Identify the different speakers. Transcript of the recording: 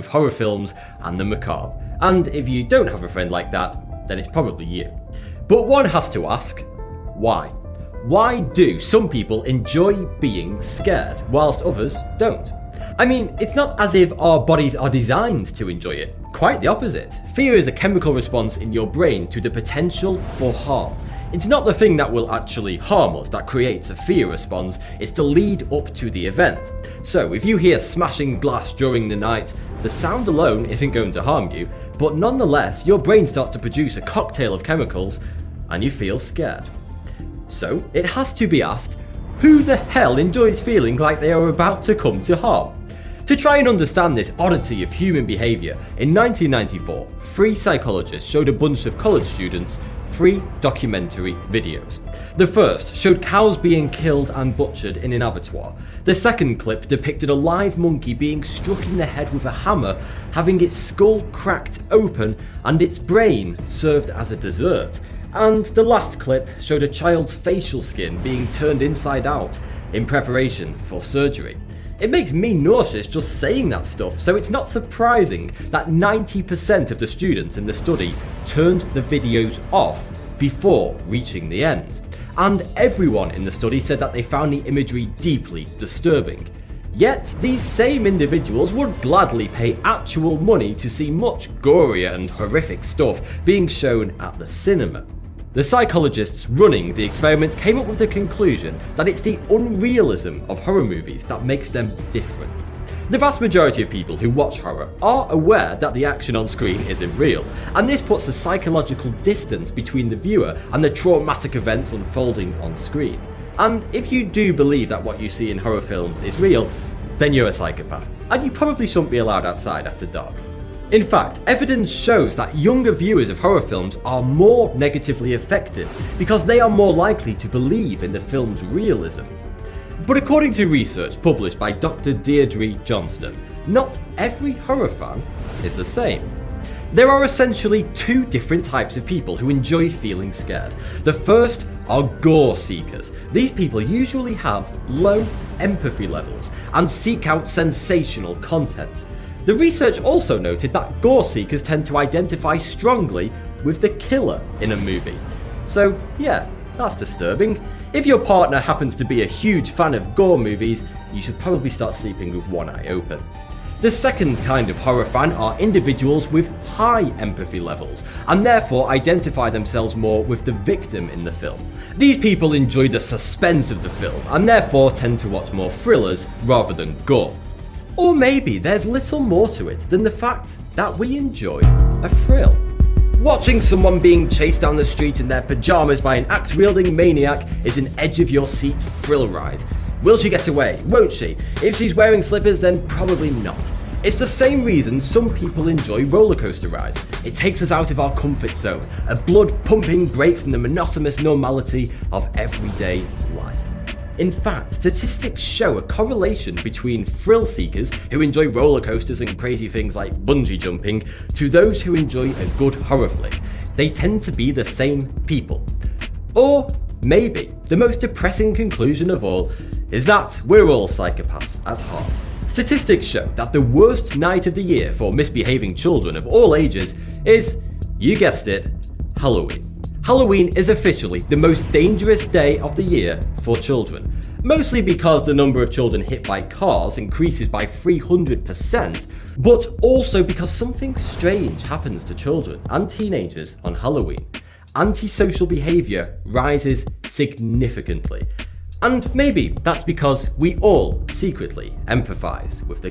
Speaker 1: with horror films and the macabre. And if you don't have a friend like that, then it's probably you. But one has to ask, why? Why do some people enjoy being scared whilst others don't? I mean, it's not as if our bodies are designed to enjoy it. Quite the opposite. Fear is a chemical response in your brain to the potential for harm. It's not the thing that will actually harm us that creates a fear response, it's the lead up to the event. So if you hear smashing glass during the night, the sound alone isn't going to harm you, but nonetheless your brain starts to produce a cocktail of chemicals and you feel scared. So it has to be asked, who the hell enjoys feeling like they are about to come to harm? To try and understand this oddity of human behaviour, in 1994, 3 psychologists showed a bunch of college students 3 documentary videos. The first showed cows being killed and butchered in an abattoir. The second clip depicted a live monkey being struck in the head with a hammer, having its skull cracked open and its brain served as a dessert. And the last clip showed a child's facial skin being turned inside out in preparation for surgery. It makes me nauseous just saying that stuff, so it's not surprising that 90% of the students in the study turned the videos off before reaching the end. And everyone in the study said that they found the imagery deeply disturbing. Yet, these same individuals would gladly pay actual money to see much gorier and horrific stuff being shown at the cinema. The psychologists running the experiments came up with the conclusion that it's the unrealism of horror movies that makes them different. The vast majority of people who watch horror are aware that the action on screen isn't real, and this puts a psychological distance between the viewer and the traumatic events unfolding on screen. And if you do believe that what you see in horror films is real, then you're a psychopath, and you probably shouldn't be allowed outside after dark. In fact, evidence shows that younger viewers of horror films are more negatively affected because they are more likely to believe in the film's realism. But according to research published by Dr. Deirdre Johnston, not every horror fan is the same. There are essentially 2 different types of people who enjoy feeling scared. The first are gore seekers. These people usually have low empathy levels and seek out sensational content. The research also noted that gore seekers tend to identify strongly with the killer in a movie. So yeah, that's disturbing. If your partner happens to be a huge fan of gore movies, you should probably start sleeping with one eye open. The second kind of horror fan are individuals with high empathy levels, and therefore identify themselves more with the victim in the film. These people enjoy the suspense of the film, and therefore tend to watch more thrillers rather than gore. Or maybe there's little more to it than the fact that we enjoy a thrill. Watching someone being chased down the street in their pyjamas by an axe-wielding maniac is an edge-of-your-seat thrill ride. Will she get away? Won't she? If she's wearing slippers, then probably not. It's the same reason some people enjoy roller coaster rides. It takes us out of our comfort zone, a blood-pumping break from the monotonous normality of everyday life. In fact, statistics show a correlation between thrill seekers who enjoy roller coasters and crazy things like bungee jumping to those who enjoy a good horror flick. They tend to be the same people. Or maybe the most depressing conclusion of all is that we're all psychopaths at heart. Statistics show that the worst night of the year for misbehaving children of all ages is, you guessed it, Halloween. Halloween is officially the most dangerous day of the year for children, mostly because the number of children hit by cars increases by 300%, but also because something strange happens to children and teenagers on Halloween. Antisocial behaviour rises significantly. And maybe that's because we all secretly empathise with the